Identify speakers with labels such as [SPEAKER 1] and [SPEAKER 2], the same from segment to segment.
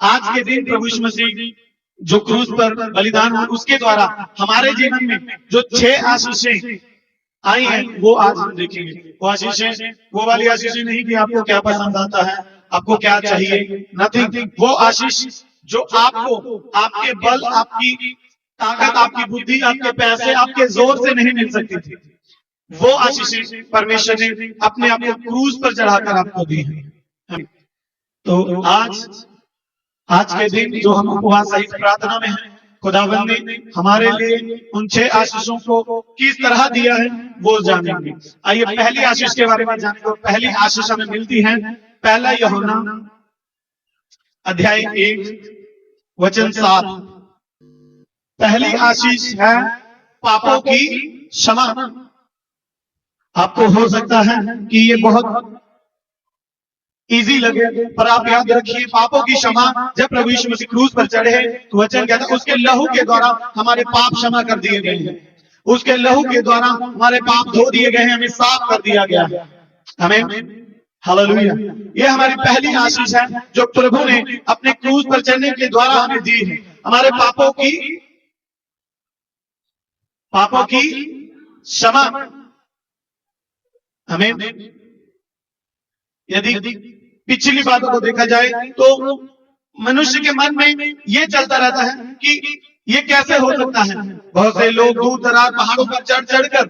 [SPEAKER 1] आज के दिन प्रभु यीशु मसीह जो क्रूस पर बलिदान हुआ, उसके द्वारा हमारे जीवन में जो 6 आशीषें आई हैं वो आज हम देखेंगे। वो आशीषें वो वाली आशीषें नहीं कि आपको क्या पसंद आता है, आपको क्या चाहिए, नथिंग। वो आशीष जो आपको आपके बल, आपकी ताकत, आपकी बुद्धि, आपके पैसे, आपके जोर से नहीं मिल सकती थी, वो आशीषें परमेश्वर ने अपने आप को क्रूस पर चढ़ाकर आपको दी है। तो आज के दिन जो हम उपवास सहित प्रार्थना में हैं, खुदावंद ने हमारे लिए उन 6 आशीषों को किस तरह दिया है वो जानेंगे। आइए पहली आशीष के बारे में जानेंगे। पहली आशीष हमें मिलती है पहला यूहन्ना अध्याय 1 वचन 7। पहली आशीष है पापों की क्षमा। आपको हो सकता है कि ये बहुत इजी लगे, पर आप याद रखिए पापों की क्षमा जब प्रभु यीशु मसीह क्रूस पर चढ़े तो वचन कहता है उसके लहू के द्वारा हमारे पाप क्षमा कर दिए गए हैं, उसके लहू के द्वारा हमारे पाप धो दिए गए हैं, हमें साफ कर दिया गया है। आमीन, हालेलुया। ये हमारी पहली आशीष है जो प्रभु ने अपने क्रूस पर चढ़ने के द्वारा हमें दी है, हमारे पापों की क्षमा। आमीन। यदि पिछली बातों को देखा जाए तो मनुष्य के मन में ये चलता रहता है कि ये कैसे हो सकता है। बहुत से लोग दूर दराज पहाड़ों पर चढ़ चढ़कर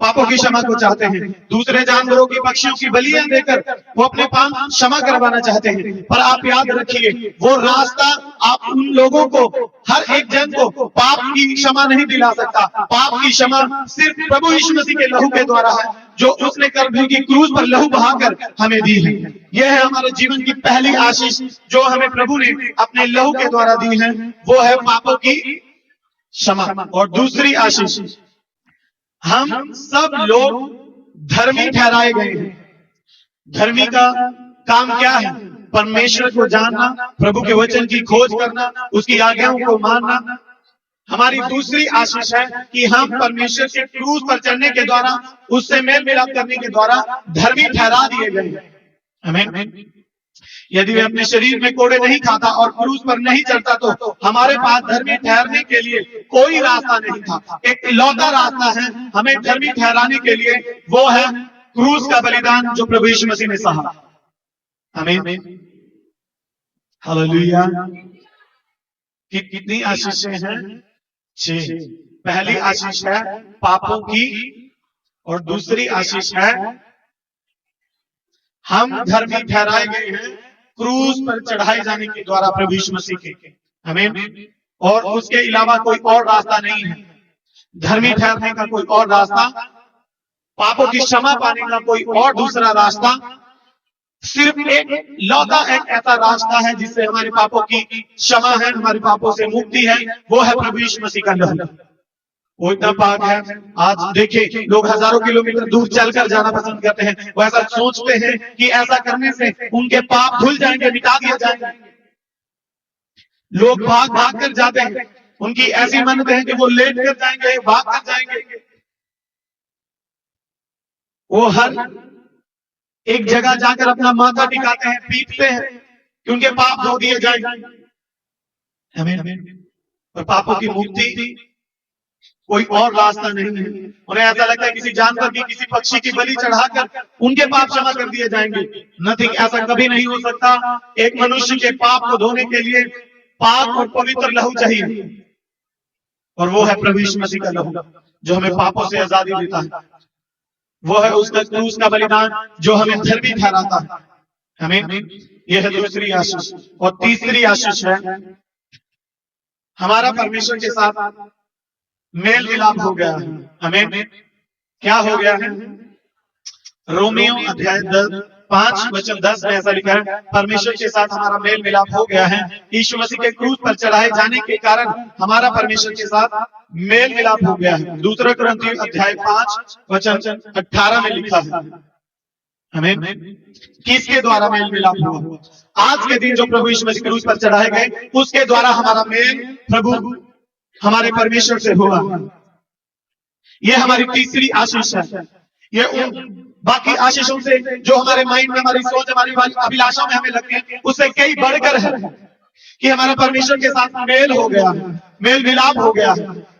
[SPEAKER 1] पापों की क्षमा को चाहते हैं, दूसरे जानवरों की, पक्षियों की बलियां देकर वो अपने पाप क्षमा करवाना चाहते हैं। पर आप याद रखिए वो रास्ता आप उन लोगों को, हर एक जन को पाप की क्षमा नहीं दिला सकता। पाप की क्षमा सिर्फ प्रभु यीशु मसीह के लहू के द्वारा है जो उसने कल्वरी की क्रूस पर लहू बहाकर हमें दी है। यह है हमारे जीवन की पहली आशीष जो हमें प्रभु ने अपने लहू के द्वारा दी है, वो है पापों की क्षमा। और दूसरी आशीष, हम सब लोग धर्मी ठहराए गए हैं। धर्मी का काम क्या है? परमेश्वर को जानना, प्रभु के वचन की खोज करना, उसकी आज्ञाओं को मानना। हमारी दूसरी आशीष है कि हम परमेश्वर के क्रूस पर चढ़ने के द्वारा, उससे मेल मिलाप करने के द्वारा धर्मी ठहरा दिए गए। आमीन। यदि वे अपने शरीर में कोड़े नहीं खाता और क्रूस पर नहीं चढ़ता तो हमारे पास धर्मी ठहरने के लिए कोई रास्ता नहीं था। एक इकलौता रास्ता है हमें धर्मी ठहराने के लिए, वो है क्रूस का बलिदान जो प्रभु यीशु मसीह ने सहा। आमीन, हालेलुया। कितनी आशीषें हैं? 6। पहली आशीष है पापों की और दूसरी आशीष है हम धर्मी ठहराए गए हैं क्रूस पर चढ़ाए जाने के द्वारा प्रभु यीशु मसीह के। आमीन। और उसके अलावा कोई और रास्ता नहीं है। धर्मी ठहरने का कोई और रास्ता, पापों की क्षमा पाने का कोई और दूसरा रास्ता, सिर्फ एक लौता एक ऐसा रास्ता है जिससे हमारे पापों की क्षमा है, हमारे पापों से मुक्ति है, वो है प्रभु यीशु मसीह का लहू। वो इतना पाक है। आज देखिए लोग हजारों किलोमीटर दूर चलकर जाना पसंद करते हैं। वो ऐसा सोचते हैं कि ऐसा करने से उनके पाप धुल जाएंगे, मिटा दिए जाएंगे। लोग भाग भाग कर जाते हैं, उनकी ऐसी मन्नत है कि वो लेट कर जाएंगे, भाग कर जाएंगे। वो हर एक जगह जाकर अपना माथा टिकाते हैं, पीटते हैं कि उनके पाप धो दिए जाएंगे। और पापों की मुक्ति कोई और रास्ता नहीं है। उन्हें ऐसा लगता है किसी जानवर की, किसी पक्षी की बलि चढ़ाकर उनके पाप क्षमा कर दिए जाएंगे। नथिंग, ऐसा कभी नहीं हो सकता। एक मनुष्य के पाप को धोने के लिए पाक और पवित्र लहू चाहिए, और वो है प्रभु यीशु मसीह का लहू जो हमें पापों से आजादी देता है। वो है उसका क्रूस का बलिदान जो हमें धर्मी ठहराता है। आमीन। यह है दूसरी आशीष। और तीसरी आशीष है हमारा परमेश्वर के साथ मेल मिलाप हो गया है। आमीन। क्या हो गया है? रोमियो अध्याय 5 वचन 10 में ऐसा लिखा है, परमेश्वर के साथ हमारा मेल मिलाप हो गया है। यीशु मसीह के क्रूस पर चढ़ाए जाने के कारण हमारा परमेश्वर के साथ मेल मिलाप हो गया है। दूसरा कुरिन्थियों अध्याय 5 वचन 18 में लिखा है। आमीन। किसके द्वारा मेल मिलाप हुआ? आज के दिन जो प्रभु यीशु मसीह क्रूस पर चढ़ाए गए उसके द्वारा हमारा मेल प्रभु हमारे परमेश्वर से हुआ। यह हमारी तीसरी आशीष है। यह बाकी आशीषों से जो हमारे माइंड में, हमारी सोच, हमारी अभिलाषा में हमें लगती है, उससे कई बढ़कर है। कि हमारा परमेश्वर के साथ मेल हो गया, मेल मिलाप हो गया।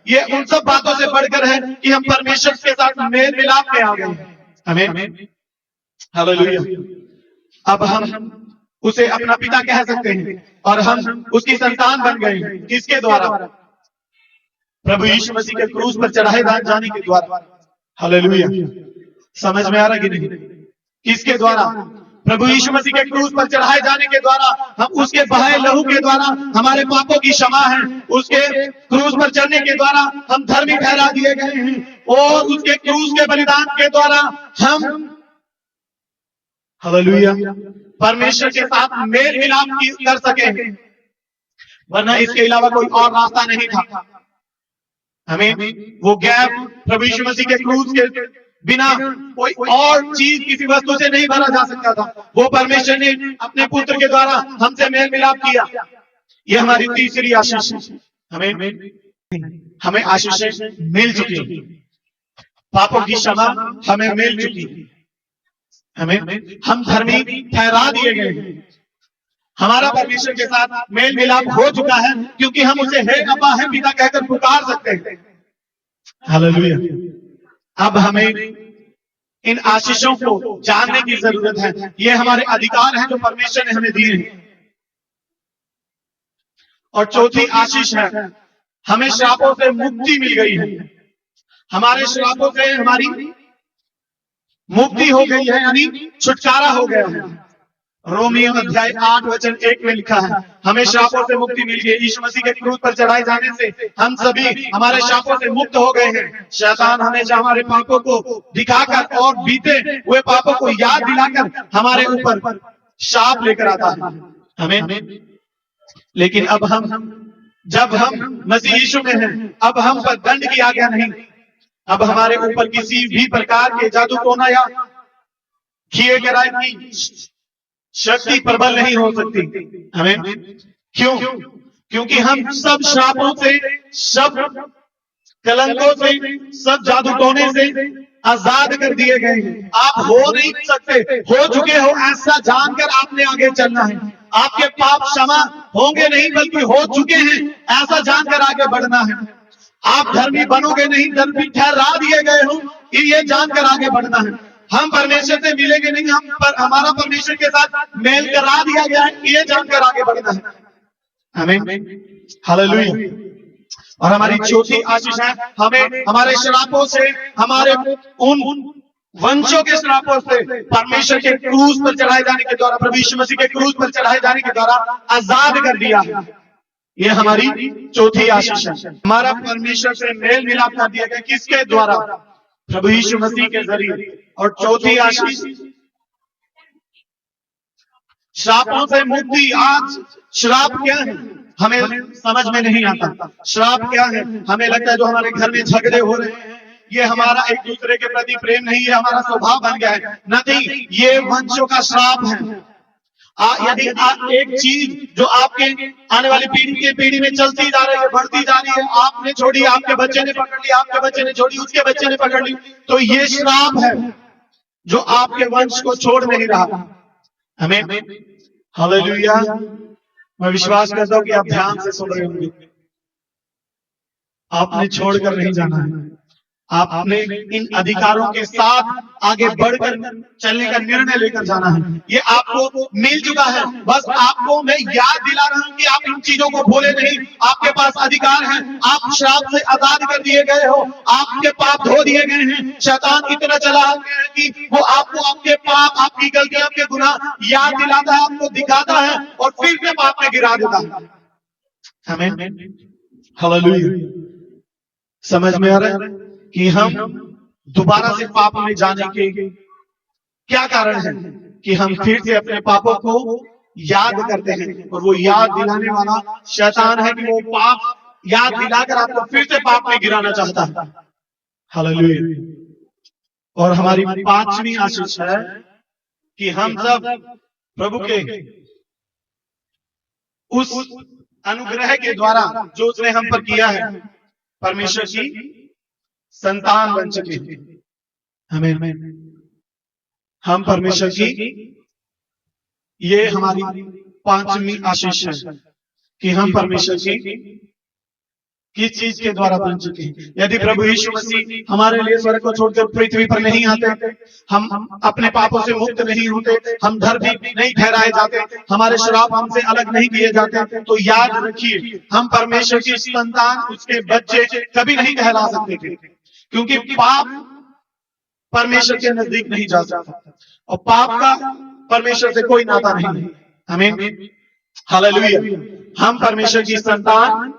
[SPEAKER 1] ये उन सब बातों से बढ़कर है कि हम परमेश्वर के साथ मेल मिलाप में आ गए। हमें हालेलुया। अब हम उसे अपना पिता कह सकते हैं और हम उसकी संतान बन गए। किसके द्वारा? प्रभु यीशु मसीह के क्रूस पर चढ़ाए जाने के द्वारा। हालेलुया। समझ में आ रहा कि नहीं? किसके द्वारा? प्रभु यीशु मसीह के क्रूस पर चढ़ाए जाने के द्वारा, हम उसके बहाए लहू के द्वारा हमारे पापों की क्षमा है। उसके क्रूस पर चढ़ने के द्वारा हम धर्मी ठहरा दिए गए हैं और उसके क्रूस के बलिदान के द्वारा हम हालेलुया परमेश्वर के साथ मेल मिलाप कर सके, वरना इसके अलावा कोई और रास्ता नहीं था। हमें वो गैप प्रभु यीशु मसीह के क्रूस के बिना कोई और चीज किसी वस्तु से नहीं भरा जा सकता था। वो परमेश्वर ने अपने पुत्र के द्वारा हमसे मेल मिलाप किया। ये हमारी तीसरी आशीष है। हमें आशीषें मिल चुकी है। पापों की क्षमा हमें मिल चुकी है। हम धर्मी ठहरा दिए गए हैं। हमारा परमेश्वर के साथ मेल मिलाप हो चुका है, क्योंकि हम उसे हे अब्बा, हे पिता कहकर पुकार सकते हैं। हालेलुया। अब हमें इन आशीषों को जानने की जरूरत है। ये हमारे अधिकार हैं जो परमेश्वर ने हमें दिए हैं। और चौथी आशीष है, हमें श्रापों से मुक्ति मिल गई है। हमारे श्रापों से हमारी मुक्ति हो गई है, यानी छुटकारा हो गया है। रोमियो अध्याय 8 वचन 1 में लिखा है, हमें श्रापों से मुक्ति मिल गई। यीशु मसीह के क्रूस पर चढ़ाए जाने से हम सभी हमारे श्रापों से मुक्त हो गए हैं। शैतान हमेशा हमारे पापों को दिखाकर और बीते हुए पापों को याद दिलाकर हमारे ऊपर शाप लेकर आता है हमें। लेकिन अब जब हम मसीह यीशु में हैं, अब हम पर दंड की आज्ञा नहीं। अब हमारे ऊपर किसी भी प्रकार के जादू टोना या किए गए की शक्ति प्रबल नहीं हो सकती। हमें क्यों? क्योंकि हम सब श्रापों से, सब कलंकों से, सब जादू टोने से आजाद कर दिए गए हैं। आप हो नहीं सकते, हो चुके हो ऐसा जानकर आपने आगे चलना है। आपके पाप क्षमा होंगे नहीं, बल्कि हो चुके हैं ऐसा जानकर आगे बढ़ना है। आप धर्मी बनोगे नहीं, धर्मी ठहरा दिए गए हो, ये जानकर आगे बढ़ना है। हम परमेश्वर से मिलेंगे नहीं, हमारा परमेश्वर के साथ मेल करा दिया गया है, ये जानकर आगे बढ़ना है हमें। हालेलुया। और हमारी चौथी आशीष है, हमें हमारे श्रापों से, हमारे उन वंशों के श्रापों से परमेश्वर के क्रूस पर चढ़ाए जाने के द्वारा, प्रभु यीशु मसीह के क्रूस पर चढ़ाए जाने के द्वारा आजाद कर दिया है। ये हमारी चौथी आशीष है। हमारा परमेश्वर से मेल मिलाप कर दिया गया, किसके द्वारा? प्रभु यीशु मसीह के जरिए। और चौथी आशीष श्रापों से मुक्ति। आज श्राप क्या है हमें समझ में नहीं आता। श्राप क्या है? हमें लगता है जो हमारे घर में झगड़े हो रहे हैं, ये हमारा एक दूसरे के प्रति प्रेम नहीं है, हमारा स्वभाव बन गया है। नहीं, ये वंशों का श्राप है। यदि एक चीज जो आपके आने वाली पीढ़ी में चलती जा रही है, बढ़ती जा रही है, आपने छोड़ी, आपके बच्चे ने पकड़ ली, आपके बच्चे ने छोड़ी, उसके बच्चे ने पकड़ ली, तो ये श्राप है जो आपके वंश को छोड़ नहीं रहा हमें। हालेलुया। मैं विश्वास करता हूं कि आप ध्यान से सुन रहे होंगे। आपने छोड़कर नहीं जाना है। आपने इन अधिकारों के साथ आगे बढ़कर चलने का निर्णय लेकर जाना है। ये आपको मिल चुका है। बस आपको मैं याद दिला रहा हूं कि आप इन चीजों को भूले नहीं। आपके पास अधिकार है। आप श्राप से आजाद कर दिए गए हो। आपके पाप धो दिए गए हैं। शैतान इतना चला गया है कि वो आपको आपके पाप, आपकी गलतियां, आपके गुनाह याद दिलाता है, आपको दिखाता है और फिर से पाप में गिरा देता है हमें। हालेलुया। समझ में आ रहा है कि हम दोबारा से पाप में जाने के क्या कारण है? कि हम फिर से अपने पापों को याद करते हैं, और वो याद दिलाने वाला शैतान है कि वो पाप याद दिलाकर आपको फिर से पाप में गिराना चाहता है। हालेलुया। और हमारी पांचवी आशीष है कि हम सब प्रभु के उस अनुग्रह के द्वारा जो उसने हम पर किया है, परमेश्वर की संतान बन चुके हैं हमें। हम परमेश्वर की, ये हमारी पांचवी आशीष है। कि हम परमेश्वर की किस चीज के द्वारा बन चुके हैं। यदि प्रभु यीशु मसीह हमारे लिए स्वर्ग को छोड़कर पृथ्वी पर नहीं आते, हम अपने पापों से मुक्त नहीं होते, हम धर्मी नहीं ठहराए जाते, हमारे श्राप हमसे अलग नहीं किए जाते, तो याद रखिए हम परमेश्वर की संतान, उसके बच्चे कभी नहीं कहला सकते थे, क्योंकि पाप परमेश्वर के नजदीक नहीं जा सकता और पाप का परमेश्वर से कोई नाता नहीं है। आमीन, हालेलुया। हम परमेश्वर की संतान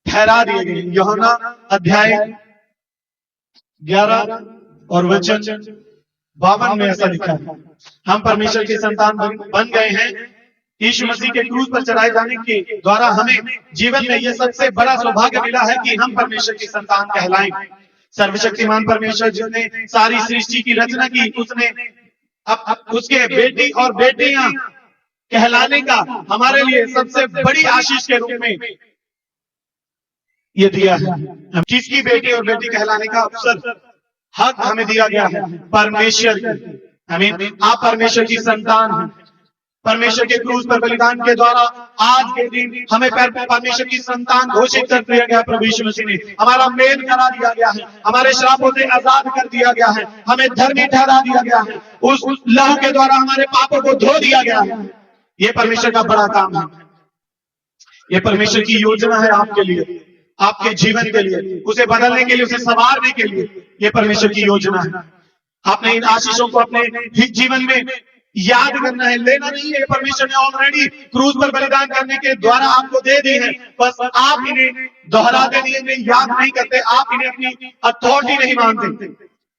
[SPEAKER 1] ठहरा दिए गए। यूहन्ना अध्याय 11 और वचन 52 में ऐसा लिखा है, हम परमेश्वर की संतान बन गए हैं। यीशु मसीह के क्रूस पर चढ़ाए जाने के द्वारा हमें जीवन में यह सबसे बड़ा सौभाग्य मिला है कि हम परमेश्वर की संतान कहलाएं। सर्वशक्तिमान परमेश्वर जिसने सारी सृष्टि की रचना की, उसने अब उसके बेटी और बेटियां कहलाने का हमारे लिए सबसे बड़ी आशीष के रूप में ये दिया है। किसकी बेटी और बेटी कहलाने का अवसर, हक हमें दिया गया है? परमेश्वर की। आमीन, आप परमेश्वर की संतान हैं। परमेश्वर के क्रूस पर बलिदान के द्वारा आज के दिन हमें परमेश्वर की संतान घोषित कर दिया गया। प्रभु यीशु मसीह ने हमारा मेल करा दिया गया है, हमारे श्रापों से आजाद कर दिया गया है, हमें धर्मी ठहरा दिया गया है, उस लहू के द्वारा हमारे पापों को धो दिया गया है। यह परमेश्वर का बड़ा काम है, यह परमेश्वर की योजना है आपके लिए, आपके जीवन के लिए, उसे बदलने के लिए, उसे संवारने के लिए। यह परमेश्वर की योजना है। आपने इन आशीषों को अपने जीवन में याद करना है, लेना नहीं है। परमेश्वर ने ऑलरेडी क्रूस पर बलिदान करने के द्वारा आपको दे दी है, बस आप इन्हें दोहराते नहीं, इन्हें याद नहीं करते, आप इन्हें अपनी अथॉरिटी नहीं मानते,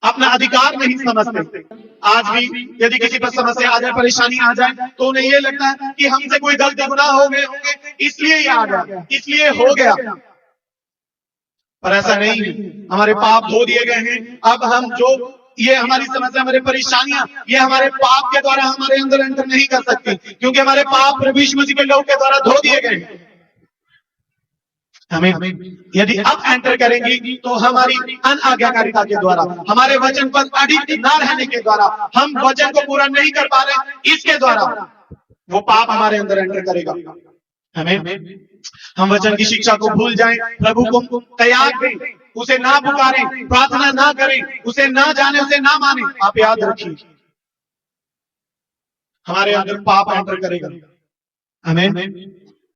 [SPEAKER 1] अपना अधिकार नहीं समझते। आज भी यदि किसी पर समस्या आ जाए, परेशानी आ जाए, तो उन्हें यह लगता है कि हमसे कोई गलती गुनाह हो गए होंगे, इसलिए ये आ गया, इसलिए हो गया। पर ऐसा नहीं है, हमारे पाप धो दिए गए हैं। अब हम जो ये हमारी समस्या, हमारी परेशानियां, ये हमारे पाप के द्वारा हमारे अंदर एंटर नहीं कर सकती, क्योंकि हमारे पाप प्रभु यीशु मसीह के लहू के द्वारा धो दिए गए हैं। हमें यदि अब एंटर करेंगी तो हमारी अनाज्ञाकारिता के द्वारा, हमारे वचन पर अडिग ना रहने के द्वारा, हम वचन को पूरा नहीं कर पा रहे, इसके द्वारा वो पाप हमारे अंदर एंटर करेगा। हमें हम वचन की शिक्षा को भूल जाएं, प्रभु को त्याग दें, उसे ना पुकारें, प्रार्थना ना करें, उसे ना जाने, उसे ना माने। आप याद रखिए हमारे अंदर पाप एंटर करेगा। आमीन।